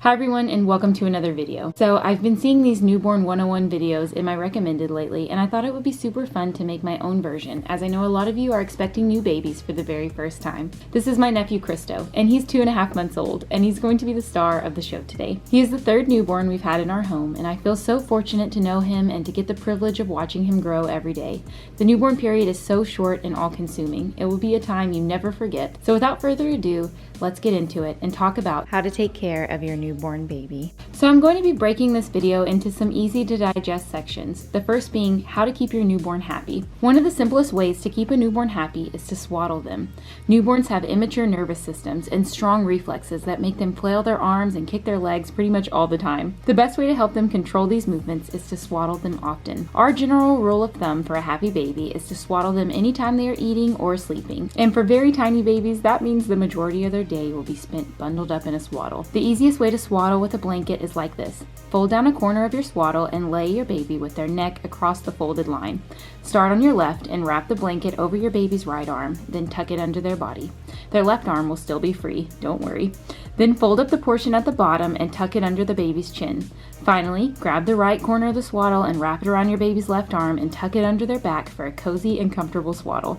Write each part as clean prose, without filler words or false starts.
Hi everyone, and welcome to another video. So I've been seeing these newborn 101 videos in my recommended lately, and I thought it would be super fun to make my own version, as I know a lot of you are expecting new babies for the very first time. This is my nephew Christo, and he's 2.5 months old, and he's going to be the star of the show today. He is the third newborn we've had in our home, and I feel so fortunate to know him and to get the privilege of watching him grow every day. The newborn period is so short and all-consuming. It will be a time you never forget. So without further ado, let's get into it and talk about how to take care of your newborn baby. So I'm going to be breaking this video into some easy to digest sections, the first being how to keep your newborn happy. One of the simplest ways to keep a newborn happy is to swaddle them. Newborns have immature nervous systems and strong reflexes that make them flail their arms and kick their legs pretty much all the time. The best way to help them control these movements is to swaddle them often. Our general rule of thumb for a happy baby is to swaddle them anytime they are eating or sleeping. And for very tiny babies, that means the majority of their day will be spent bundled up in a swaddle. The easiest way to swaddle with a blanket is like this. Fold down a corner of your swaddle and lay your baby with their neck across the folded line. Start on your left and wrap the blanket over your baby's right arm, then tuck it under their body. Their left arm will still be free, don't worry. Then fold up the portion at the bottom and tuck it under the baby's chin. Finally, grab the right corner of the swaddle and wrap it around your baby's left arm and tuck it under their back for a cozy and comfortable swaddle.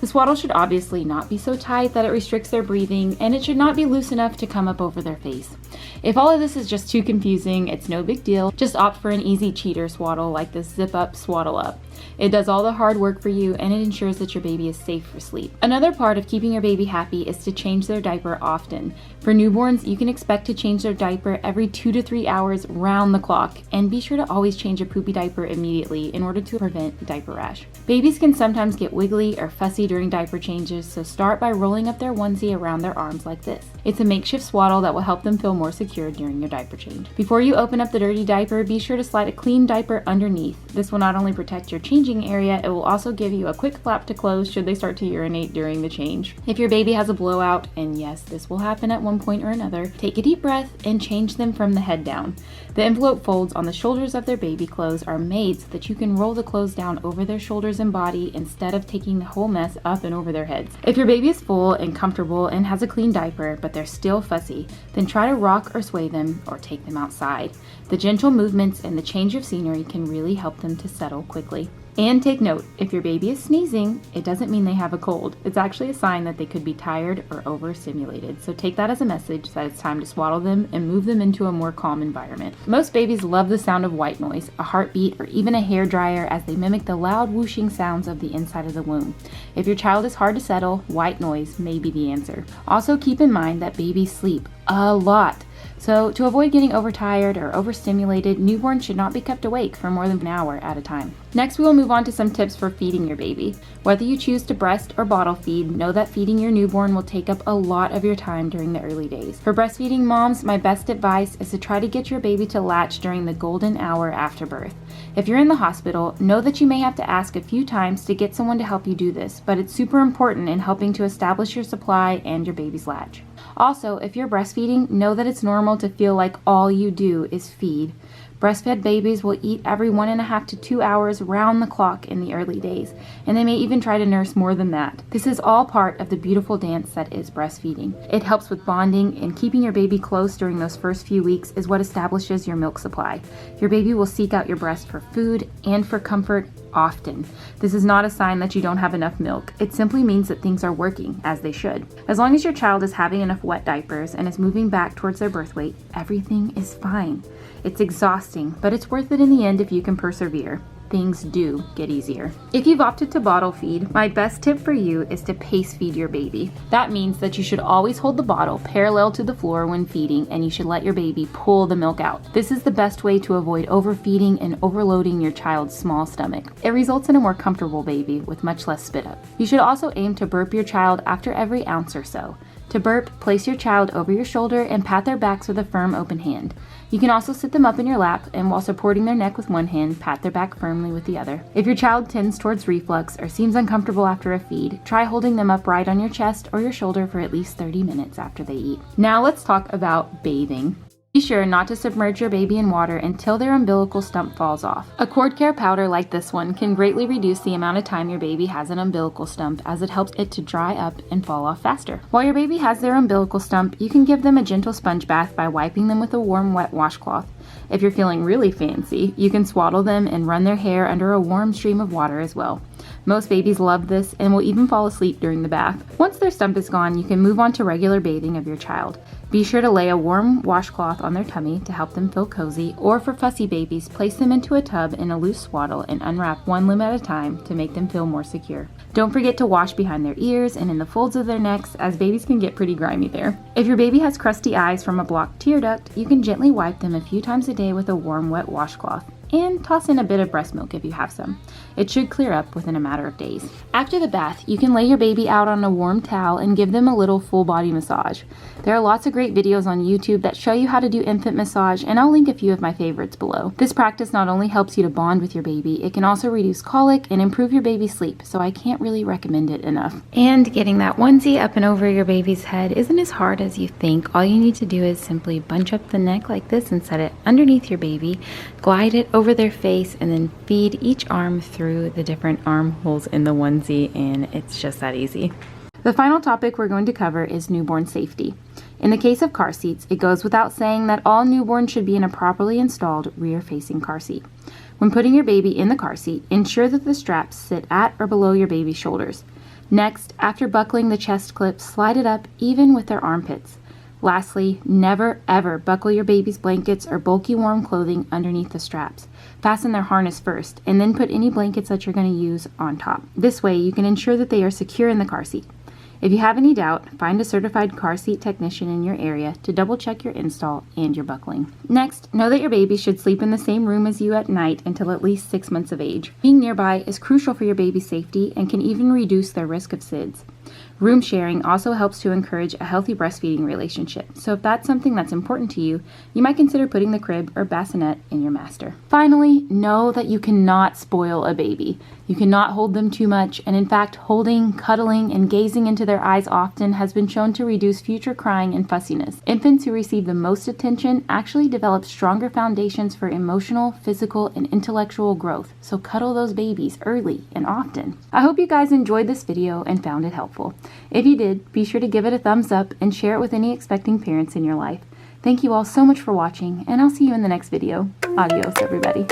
The swaddle should obviously not be so tight that it restricts their breathing, and it should not be loose enough to come up over their face. If all of this is just too confusing, it's no big deal. Just opt for an easy cheater swaddle like this zip up, swaddle up. It does all the hard work for you, and it ensures that your baby is safe for sleep. Another part of keeping your baby happy is to change their diaper often. For newborns, you can expect to change their diaper every 2 to 3 hours round the clock, and be sure to always change a poopy diaper immediately in order to prevent diaper rash. Babies can sometimes get wiggly or fussy during diaper changes, so start by rolling up their onesie around their arms like this. It's a makeshift swaddle that will help them feel more secure during your diaper change. Before you open up the dirty diaper, be sure to slide a clean diaper underneath. This will not only protect your changing area, it will also give you a quick flap to close should they start to urinate during the change. If your baby has a blowout, and yes, this will happen at one point or another, take a deep breath and change them from the head down. The envelope folds on the shoulders of their baby clothes are made so that you can roll the clothes down over their shoulders and body instead of taking the whole mess up and over their heads. If your baby is full and comfortable and has a clean diaper, but they're still fussy, then try to rock or sway them or take them outside. The gentle movements and the change of scenery can really help them to settle quickly. And take note, if your baby is sneezing, it doesn't mean they have a cold. It's actually a sign that they could be tired or overstimulated. So take that as a message that it's time to swaddle them and move them into a more calm environment. Most babies love the sound of white noise, a heartbeat, or even a hair dryer as they mimic the loud whooshing sounds of the inside of the womb. If your child is hard to settle, white noise may be the answer. Also keep in mind that babies sleep a lot. So to avoid getting overtired or overstimulated, newborns should not be kept awake for more than an hour at a time. Next, we will move on to some tips for feeding your baby. Whether you choose to breast or bottle feed, know that feeding your newborn will take up a lot of your time during the early days. For breastfeeding moms, my best advice is to try to get your baby to latch during the golden hour after birth. If you're in the hospital, know that you may have to ask a few times to get someone to help you do this, but it's super important in helping to establish your supply and your baby's latch. Also, if you're breastfeeding, know that it's normal to feel like all you do is feed. Breastfed babies will eat every 1.5 to 2 hours round the clock in the early days, and they may even try to nurse more than that. This is all part of the beautiful dance that is breastfeeding. It helps with bonding, and keeping your baby close during those first few weeks is what establishes your milk supply. Your baby will seek out your breast for food and for comfort often. This is not a sign that you don't have enough milk. It simply means that things are working as they should. As long as your child is having enough wet diapers and is moving back towards their birth weight, everything is fine. It's exhausting, but it's worth it in the end if you can persevere. Things do get easier. If you've opted to bottle feed, my best tip for you is to pace feed your baby. That means that you should always hold the bottle parallel to the floor when feeding, and you should let your baby pull the milk out. This is the best way to avoid overfeeding and overloading your child's small stomach. It results in a more comfortable baby with much less spit up. You should also aim to burp your child after every ounce or so. To burp, place your child over your shoulder and pat their backs with a firm open hand. You can also sit them up in your lap, and while supporting their neck with one hand, pat their back firmly with the other. If your child tends towards reflux or seems uncomfortable after a feed, try holding them upright on your chest or your shoulder for at least 30 minutes after they eat. Now let's talk about bathing. Be sure not to submerge your baby in water until their umbilical stump falls off. A cord care powder like this one can greatly reduce the amount of time your baby has an umbilical stump, as it helps it to dry up and fall off faster. While your baby has their umbilical stump, you can give them a gentle sponge bath by wiping them with a warm, wet washcloth. If you're feeling really fancy, you can swaddle them and run their hair under a warm stream of water as well. Most babies love this and will even fall asleep during the bath. Once their stump is gone, you can move on to regular bathing of your child. Be sure to lay a warm washcloth on their tummy to help them feel cozy, or for fussy babies, place them into a tub in a loose swaddle and unwrap one limb at a time to make them feel more secure. Don't forget to wash behind their ears and in the folds of their necks, as babies can get pretty grimy there. If your baby has crusty eyes from a blocked tear duct, you can gently wipe them a few times a day with a warm, wet washcloth. And toss in a bit of breast milk if you have some. It should clear up within a matter of days. After the bath, you can lay your baby out on a warm towel and give them a little full body massage. There are lots of great videos on YouTube that show you how to do infant massage, and I'll link a few of my favorites below. This practice not only helps you to bond with your baby, it can also reduce colic and improve your baby's sleep, so I can't really recommend it enough. And getting that onesie up and over your baby's head isn't as hard as you think. All you need to do is simply bunch up the neck like this and set it underneath your baby, glide it over their face, and then feed each arm through the different armholes in the onesie, and it's just that easy. The final topic we're going to cover is newborn safety. In the case of car seats, it goes without saying that all newborns should be in a properly installed rear-facing car seat. When putting your baby in the car seat, ensure that the straps sit at or below your baby's shoulders. Next, after buckling the chest clip, slide it up even with their armpits. Lastly, never ever buckle your baby's blankets or bulky warm clothing underneath the straps. Fasten their harness first, and then put any blankets that you're going to use on top. This way, you can ensure that they are secure in the car seat. If you have any doubt, find a certified car seat technician in your area to double check your install and your buckling. Next, know that your baby should sleep in the same room as you at night until at least 6 months of age. Being nearby is crucial for your baby's safety and can even reduce their risk of SIDS. Room sharing also helps to encourage a healthy breastfeeding relationship, so if that's something that's important to you, you might consider putting the crib or bassinet in your master. Finally, know that you cannot spoil a baby. You cannot hold them too much, and in fact, holding, cuddling, and gazing into their eyes often has been shown to reduce future crying and fussiness. Infants who receive the most attention actually develop stronger foundations for emotional, physical, and intellectual growth, so cuddle those babies early and often. I hope you guys enjoyed this video and found it helpful. If you did, be sure to give it a thumbs up and share it with any expecting parents in your life. Thank you all so much for watching, and I'll see you in the next video. Adios, everybody.